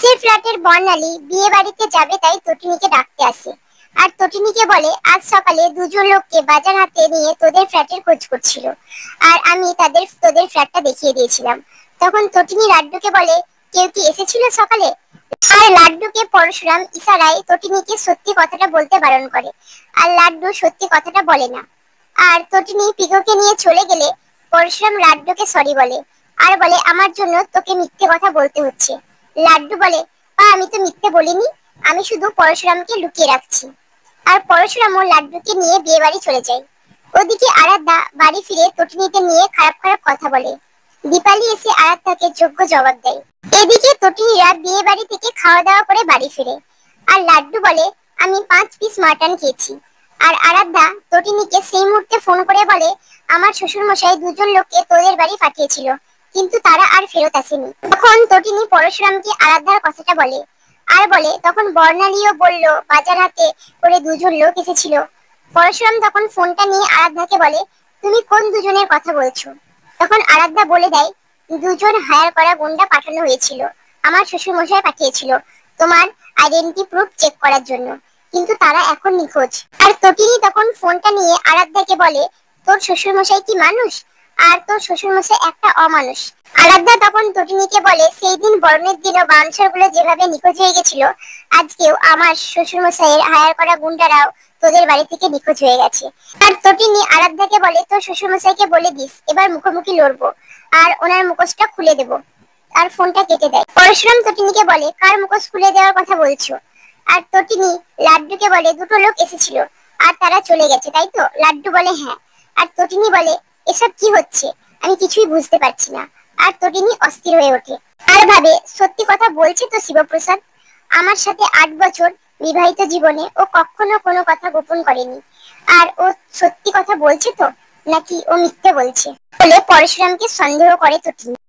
পাশের ফ্ল্যাটের বর্ণালী বিয়ে বাড়িতে যাবে তাই তটিনীকে ডাকতে আসে। আর তটিনীকে বলে আজ সকালে দুজন লোককে বাজার হাতে নিয়ে তোদের ফ্ল্যাটের খোঁজ করছিল, আর আমি তোদের ফ্ল্যাটটা দেখিয়ে দিয়েছিলাম। তখন তটিনী লাড্ডুকে বলে কেউ কি এসেছিল সকালে? আর লাড্ডুকে পরশুরাম ইশারায় তটিনীকে সত্যি কথাটা বলতে বারণ করে, আর লাড্ডু সত্যি কথাটা বলে না। আর তটিনী পিকোকে নিয়ে চলে গেলে পরশুরাম লাড্ডুকে সরি বলে, আর বলে আমার জন্য তোকে মিথ্যে কথা বলতে হচ্ছে। লাড্ডু বলে আমি তো মিথ্যে বলিনি, আমি শুধু পরশুরামকে লুকিয়ে রাখছি। আর পরশুরাম ও লাড্ডুকে নিয়ে বিয়ে বাড়ি চলে যায়। ওদিকে আরাধ্যা বাড়ি ফিরে তটিনীকে নিয়ে খারাপ খারাপ কথা বলে। দীপালি এসে আরাধ্যাকে যোগ্য জবাব দেয়। এদিকে তটিনীরা বিয়ে বাড়ি থেকে খাওয়া দাওয়া করে বাড়ি ফিরে। আর লাড্ডু বলে আমি 5 পিস মাটন খেয়েছি। আর আরাধ্যা তটিনীকে সেই মুহূর্তে ফোন করে বলে আমার শ্বশুর মশাই দুজন লোককে তোদের বাড়ি পাঠিয়েছিল, কিন্তু তারা আর ফেরত আসেনি। তখন তটিনী পরশুরামকে আরাধ্যার কথাটা বলে, আর বলে তখন বর্ণালীও বলল বাজার হাতে করে দুজন লোক এসেছিল। পরশুরাম তখন ফোনটা নিয়ে আরাধ্যাকে বলে তুমি কোন দুজনের কথা বলছো? তখন আরাধ্যা বলে দেয় দুজন হায়ার করা গুন্ডা পাঠানো হয়েছিল, আমার শ্বশুর মশাই পাঠিয়েছিল তোমার আইডেন্টি প্রুফ চেক করার জন্য, কিন্তু তারা এখন নিখোঁজ। আর তটিনী তখন ফোনটা নিয়ে আরাধ্যাকে বলে তোর শ্বশুর মশাই কি মানুষ? আর তোর শ্বশুর মশাই একটা অমানুষ। আরাধ্যা তখন তটিনীকে বলে সেই দিন বরণের দিনও বাউন্সার গুলো যেভাবে নিখোঁজ হয়ে গেছিল, আজকেও আমার শ্বশুর মশাইয়ের হায়ার করা গুন্ডারাও তোদের বাড়ি থেকে নিখোঁজ হয়ে গেছে। আর তটিনী আরাধ্যাকে বলে তোর শ্বশুর মশাইকে বলে দিস এবার মুখোমুখি লড়বো, আর ওনার মুখোশটা খুলে দেবো। আর ফোনটা কেটে দেয়। পরশুরাম তটিনীকে বলে কার মুখোশ খুলে দেওয়ার কথা বলছো? আর তটিনী লাড্ডুকে বলে দুটো লোক এসেছিল আর তারা চলে গেছে তাই তো? লাড্ডু বলে হ্যাঁ। আর তটিনী বলে এসব কি হচ্ছে, আমি কিছুই বুঝতে পারছি না। আর তটিনী অস্থির হয়ে ওঠে, আর ভাবে সত্যি কথা বলছে তো শিবপ্রসাদ। আমার সাথে 8 বছর বিবাহিত জীবনে ও কখনো কোনো কথা গোপন করেনি, আর ও সত্যি কথা বলছে তো, নাকি ও মিথ্যে বলছে বলে পরশুরামকে সন্দেহ করে তটিনী।